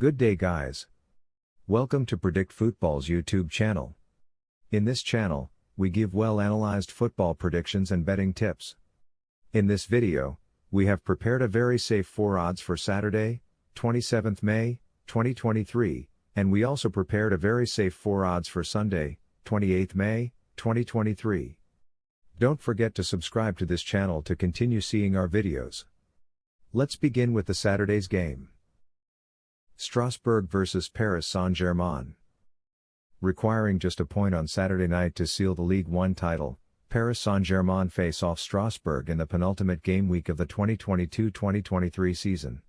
Good day guys. Welcome to Predict Football's YouTube channel. In this channel, we give well-analyzed football predictions and betting tips. In this video, we have prepared a very safe 4 odds for Saturday, 27th May, 2023, and we also prepared a very safe 4 odds for Sunday, 28th May, 2023. Don't forget to subscribe to this channel to continue seeing our videos. Let's begin with the Saturday's game. Strasbourg vs Paris Saint-Germain. Requiring just a point on Saturday night to seal the Ligue 1 title, Paris Saint-Germain face off Strasbourg in the penultimate game week of the 2022-2023 season.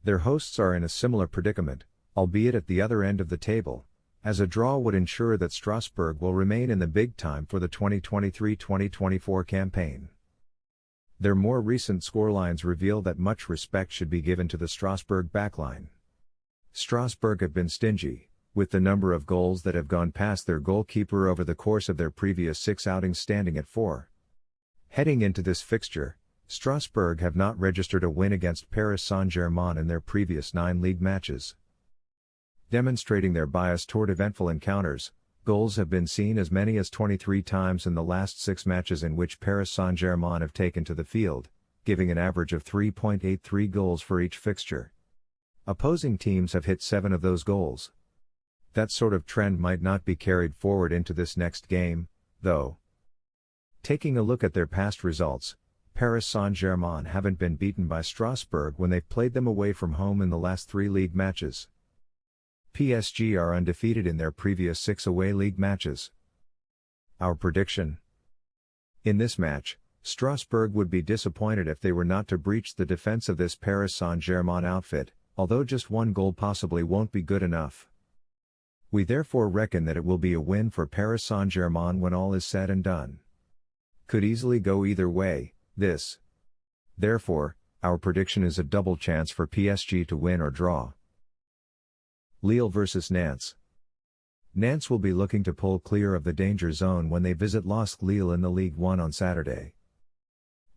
Their hosts are in a similar predicament, albeit at the other end of the table, as a draw would ensure that Strasbourg will remain in the big time for the 2023-2024 campaign. Their more recent scorelines reveal that much respect should be given to the Strasbourg backline. Strasbourg have been stingy, with the number of goals that have gone past their goalkeeper over the course of their previous 6 outings standing at 4. Heading into this fixture, Strasbourg have not registered a win against Paris Saint-Germain in their previous 9 league matches. Demonstrating their bias toward eventful encounters, goals have been seen as many as 23 times in the last 6 matches in which Paris Saint-Germain have taken to the field, giving an average of 3.83 goals for each fixture. Opposing teams have hit 7 of those goals. That sort of trend might not be carried forward into this next game, though. Taking a look at their past results, Paris Saint-Germain haven't been beaten by Strasbourg when they've played them away from home in the last 3 league matches. PSG are undefeated in their previous 6 away league matches. Our prediction: in this match, Strasbourg would be disappointed if they were not to breach the defense of this Paris Saint-Germain outfit, although just 1 goal possibly won't be good enough. We therefore reckon that it will be a win for Paris Saint-Germain when all is said and done. Could easily go either way, this. Therefore, our prediction is a double chance for PSG to win or draw. Lille vs Nantes. Nantes will be looking to pull clear of the danger zone when they visit LILLE in the Ligue 1 on Saturday.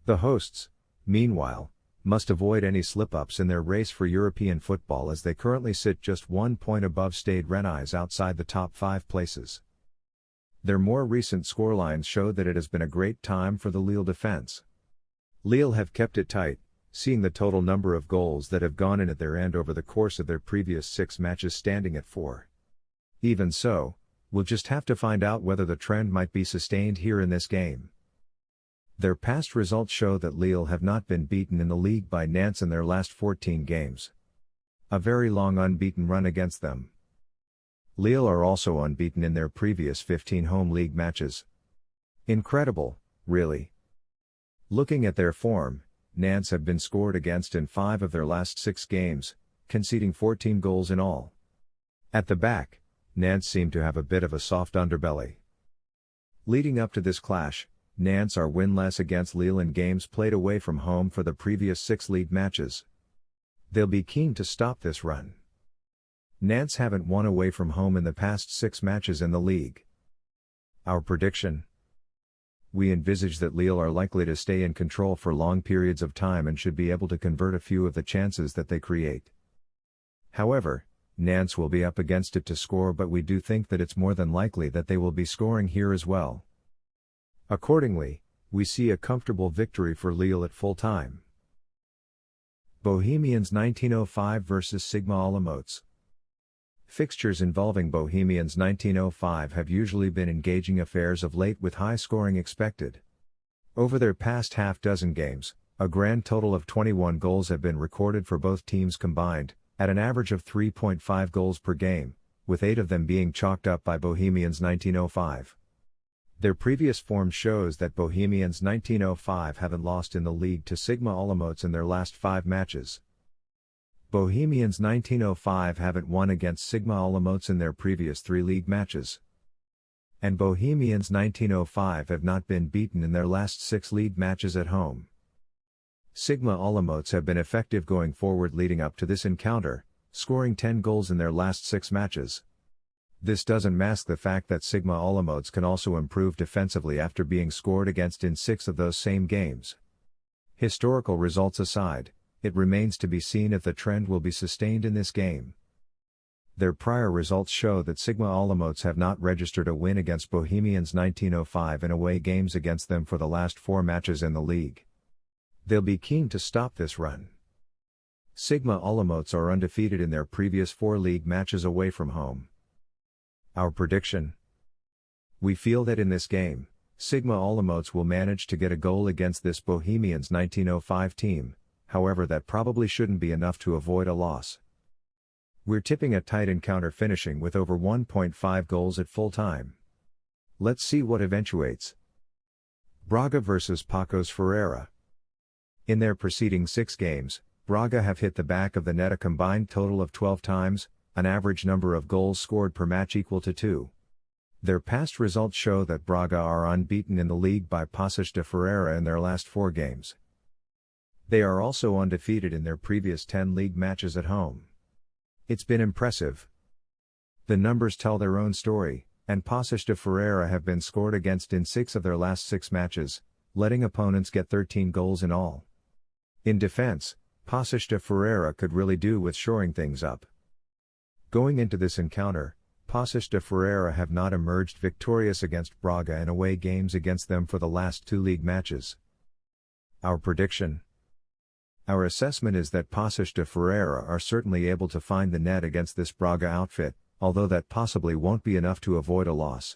The hosts, meanwhile, must avoid any slip-ups in their race for European football as they currently sit just 1 point above Stade Rennais outside the top 5 places. Their more recent scorelines show that it has been a great time for the Lille defense. Lille have kept it tight, seeing the total number of goals that have gone in at their end over the course of their previous 6 matches standing at 4. Even so, we'll just have to find out whether the trend might be sustained here in this game. Their past results show that Lille have not been beaten in the league by Nantes in their last 14 games. A very long unbeaten run against them. Lille are also unbeaten in their previous 15 home league matches. Incredible, really. Looking at their form, Nantes have been scored against in 5 of their last 6 games, conceding 14 goals in all. At the back, Nantes seem to have a bit of a soft underbelly. Leading up to this clash, Nantes are winless against Lille in games played away from home for the previous 6 league matches. They'll be keen to stop this run. Nantes haven't won away from home in the past 6 matches in the league. Our prediction: we envisage that Lille are likely to stay in control for long periods of time and should be able to convert a few of the chances that they create. However, Nantes will be up against it to score, but we do think that it's more than likely that they will be scoring here as well. Accordingly, we see a comfortable victory for Lille at full time. Bohemians 1905 vs Sigma Olomouc. Fixtures involving Bohemians 1905 have usually been engaging affairs of late with high scoring expected. Over their past half-dozen games, a grand total of 21 goals have been recorded for both teams combined, at an average of 3.5 goals per game, with 8 of them being chalked up by Bohemians 1905. Their previous form shows that Bohemians 1905 haven't lost in the league to Sigma Olomouc in their last 5 matches. Bohemians 1905 haven't won against Sigma Olomouc in their previous 3 league matches. And Bohemians 1905 have not been beaten in their last 6 league matches at home. Sigma Olomouc have been effective going forward leading up to this encounter, scoring 10 goals in their last 6 matches. This doesn't mask the fact that Sigma Olomouc can also improve defensively after being scored against in 6 of those same games. Historical results aside, It remains to be seen if the trend will be sustained in this game. Their prior results show that Sigma Olomouc have not registered a win against Bohemians 1905 in away games against them for the last 4 matches in the league. They'll be keen to stop this run. Sigma Olomouc are undefeated in their previous 4 league matches away from home. Our prediction: we feel that in this game, Sigma Olomouc will manage to get a goal against this Bohemians 1905 team, however that probably shouldn't be enough to avoid a loss. We're tipping a tight encounter finishing with over 1.5 goals at full time. Let's see what eventuates. Braga vs PACOS FERREIRA. In their preceding 6 games, Braga have hit the back of the net a combined total of 12 times, an average number of goals scored per match equal to 2. Their past results show that Braga are unbeaten in the league by PACOS de FERREIRA in their last 4 games. They are also undefeated in their previous 10 league matches at home. It's been impressive. The numbers tell their own story, and PACOS de FERREIRA have been scored against in 6 of their last 6 matches, letting opponents get 13 goals in all. In defense, PACOS de FERREIRA could really do with shoring things up. Going into this encounter, PACOS de FERREIRA have not emerged victorious against Braga in away games against them for the last 2 league matches. Our prediction: our assessment is that PACOS de FERREIRA are certainly able to find the net against this Braga outfit, although that possibly won't be enough to avoid a loss.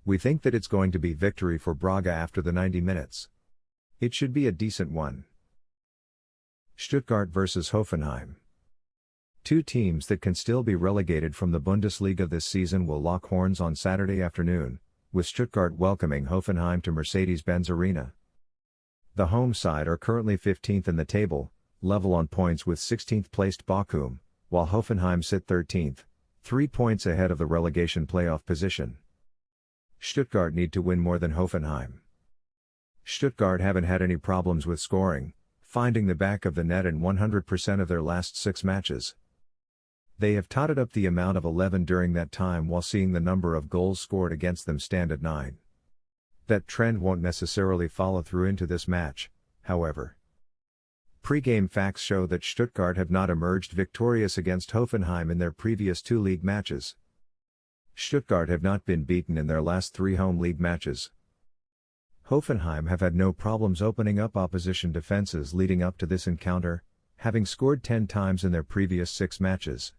We think that it's going to be victory for Braga after the 90 minutes. It should be a decent one. Stuttgart vs Hoffenheim. 2 teams that can still be relegated from the Bundesliga this season will lock horns on Saturday afternoon, with Stuttgart welcoming Hoffenheim to Mercedes-Benz Arena. The home side are currently 15th in the table, level on points with 16th placed Bochum, while Hoffenheim sit 13th, 3 points ahead of the relegation playoff position. Stuttgart need to win more than Hoffenheim. Stuttgart haven't had any problems with scoring, finding the back of the net in 100% of their last 6 matches. They have totted up the amount of 11 during that time while seeing the number of goals scored against them stand at 9. That trend won't necessarily follow through into this match, however. Pre-game facts show that Stuttgart have not emerged victorious against Hoffenheim in their previous 2 league matches. Stuttgart have not been beaten in their last 3 home league matches. Hoffenheim have had no problems opening up opposition defenses leading up to this encounter, having scored 10 times in their previous 6 matches.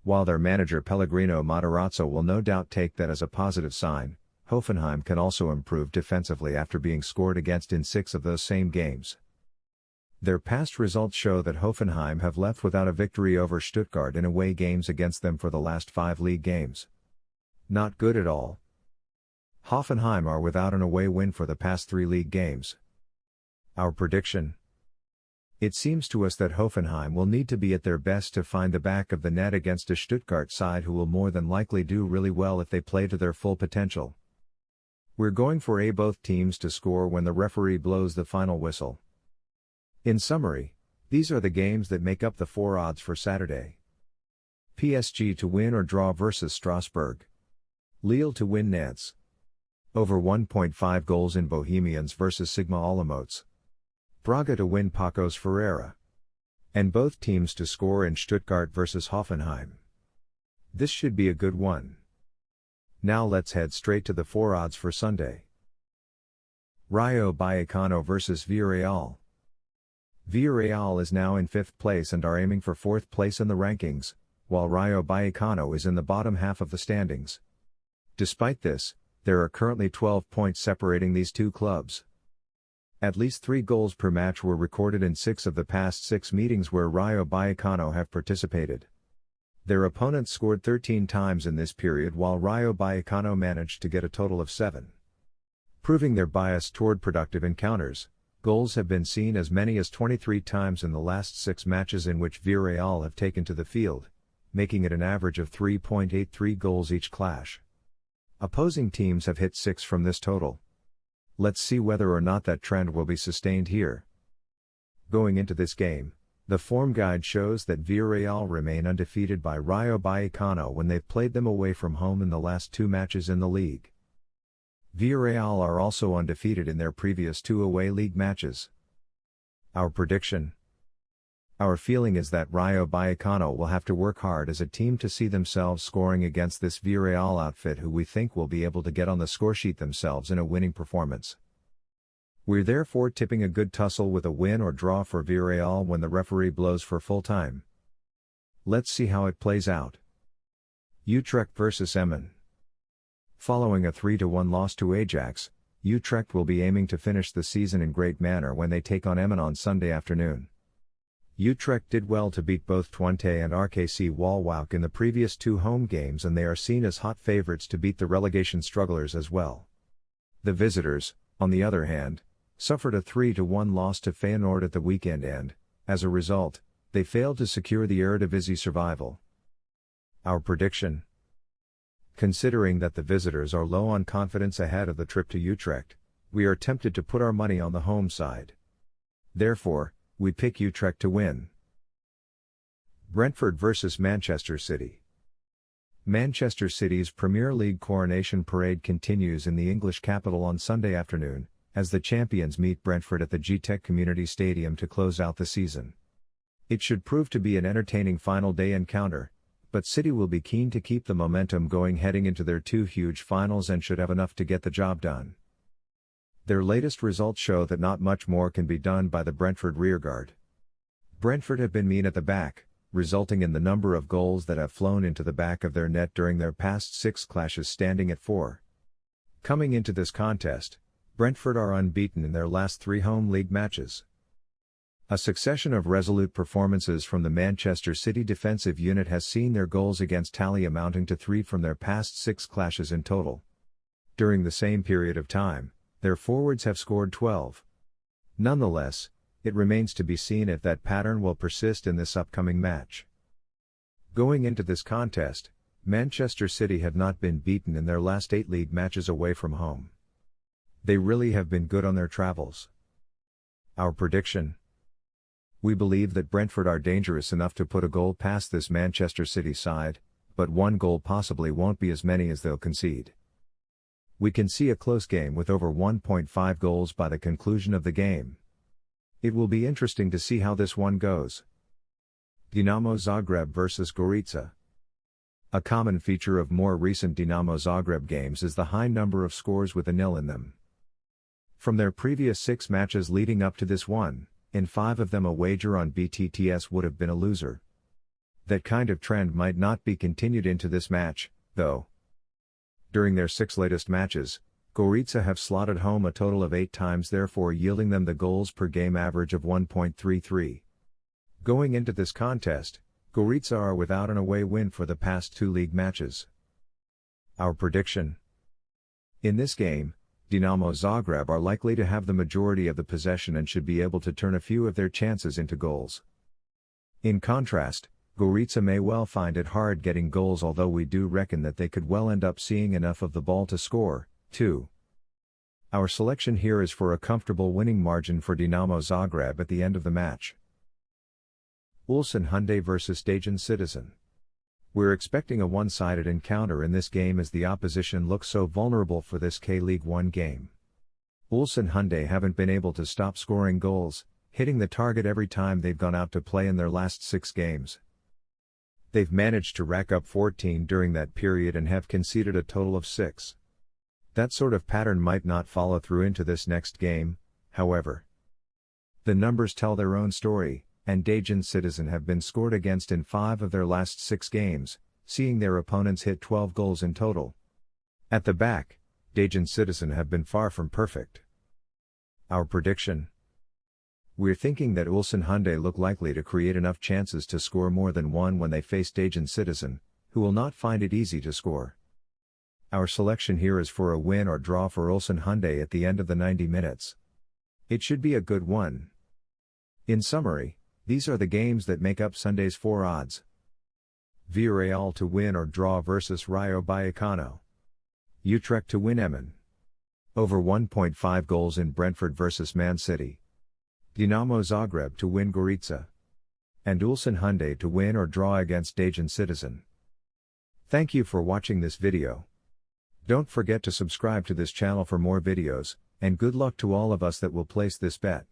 While their manager Pellegrino Matarazzo will no doubt take that as a positive sign, Hoffenheim can also improve defensively after being scored against in 6 of those same games. Their past results show that Hoffenheim have left without a victory over Stuttgart in away games against them for the last 5 league games. Not good at all. Hoffenheim are without an away win for the past 3 league games. Our prediction: it seems to us that Hoffenheim will need to be at their best to find the back of the net against a Stuttgart side who will more than likely do really well if they play to their full potential. We're going for both teams to score when the referee blows the final whistle. In summary, these are the games that make up the 4 odds for Saturday. PSG to win or draw versus Strasbourg. Lille to win Nantes. Over 1.5 goals in Bohemians versus Sigma Olomouc. Braga to win PACOS FERREIRA. And both teams to score in Stuttgart versus Hoffenheim. This should be a good one. Now let's head straight to the 4 odds for Sunday. RAYO Vallecano vs VILLAREAL. VILLAREAL is now in 5th place and are aiming for 4th place in the rankings, while RAYO Vallecano is in the bottom half of the standings. Despite this, there are currently 12 points separating these 2 clubs. At least 3 goals per match were recorded in 6 of the past 6 meetings where RAYO Vallecano have participated. Their opponents scored 13 times in this period while RAYO Vallecano managed to get a total of 7. Proving their bias toward productive encounters, goals have been seen as many as 23 times in the last 6 matches in which VILLAREAL have taken to the field, making it an average of 3.83 goals each clash. Opposing teams have hit 6 from this total. Let's see whether or not that trend will be sustained here. Going into this game, the form guide shows that VILLAREAL remain undefeated by RAYO Vallecano when they've played them away from home in the last 2 matches in the league. VILLAREAL are also undefeated in their previous 2 away league matches. Our prediction: Our feeling is that Rayo Vallecano will have to work hard as a team to see themselves scoring against this VILLAREAL outfit, who we think will be able to get on the scoresheet themselves in a winning performance. We're therefore tipping a good tussle with a win or draw for VILLAREAL when the referee blows for full time. Let's see how it plays out. Utrecht vs EMMEM. Following a 3-1 loss to Ajax, Utrecht will be aiming to finish the season in great manner when they take on EMMEM on Sunday afternoon. Utrecht did well to beat both Twente and RKC Waalwijk in the previous 2 home games, and they are seen as hot favourites to beat the relegation strugglers as well. The visitors, on the other hand, suffered a 3-1 loss to Feyenoord at the weekend, and, as a result, they failed to secure the Eredivisie survival. Our prediction: considering that the visitors are low on confidence ahead of the trip to Utrecht, we are tempted to put our money on the home side. Therefore, we pick Utrecht to win. Brentford vs Manchester City. Manchester City's Premier League coronation parade continues in the English capital on Sunday afternoon, as the champions meet Brentford at the G-Tech Community Stadium to close out the season. It should prove to be an entertaining final day encounter, but City will be keen to keep the momentum going heading into their 2 huge finals and should have enough to get the job done. Their latest results show that not much more can be done by the Brentford rearguard. Brentford have been mean at the back, resulting in the number of goals that have flown into the back of their net during their past 6 clashes standing at 4. Coming into this contest, Brentford are unbeaten in their last 3 home league matches. A succession of resolute performances from the Manchester City defensive unit has seen their goals against tally amounting to 3 from their past 6 clashes in total. During the same period of time, their forwards have scored 12. Nonetheless, it remains to be seen if that pattern will persist in this upcoming match. Going into this contest, Manchester City have not been beaten in their last 8 league matches away from home. They really have been good on their travels. Our prediction: we believe that Brentford are dangerous enough to put a goal past this Manchester City side, but 1 goal possibly won't be as many as they'll concede. We can see a close game with over 1.5 goals by the conclusion of the game. It will be interesting to see how this one goes. DINAMO Zagreb vs GORICA. A common feature of more recent DINAMO Zagreb games is the high number of scores with a nil in them. From their previous 6 matches leading up to this one, in 5 of them a wager on BTTS would have been a loser. That kind of trend might not be continued into this match, though. During their 6 latest matches, GORICA have slotted home a total of 8 times, therefore yielding them the goals per game average of 1.33. Going into this contest, GORICA are without an away win for the past 2 league matches. Our prediction: in this game, DINAMO Zagreb are likely to have the majority of the possession and should be able to turn a few of their chances into goals. In contrast, GORICA may well find it hard getting goals, although we do reckon that they could well end up seeing enough of the ball to score, too. Our selection here is for a comfortable winning margin for DINAMO Zagreb at the end of the match. ULSAN Hyundai vs DAEJEON Citizen. We're expecting a one-sided encounter in this game as the opposition looks so vulnerable for this K-League 1 game. ULSAN Hyundai haven't been able to stop scoring goals, hitting the target every time they've gone out to play in their last 6 games. They've managed to rack up 14 during that period and have conceded a total of 6. That sort of pattern might not follow through into this next game, however. The numbers tell their own story, and DAEJEON Citizen have been scored against in 5 of their last 6 games, seeing their opponents hit 12 goals in total. At the back, DAEJEON Citizen have been far from perfect. Our prediction: we're thinking that ULSAN Hyundai look likely to create enough chances to score more than 1 when they face DAEJEON Citizen, who will not find it easy to score. Our selection here is for a win or draw for ULSAN Hyundai at the end of the 90 minutes. It should be a good one. In summary, these are the games that make up Sunday's 4 odds. VILLAREAL to win or draw versus Rayo Vallecano. Utrecht to win EMMEM. Over 1.5 goals in Brentford vs Man City. DINAMO Zagreb to win GORICA. And ULSAN Hyundai to win or draw against DAEJEON Citizen. Thank you for watching this video. Don't forget to subscribe to this channel for more videos, and good luck to all of us that will place this bet.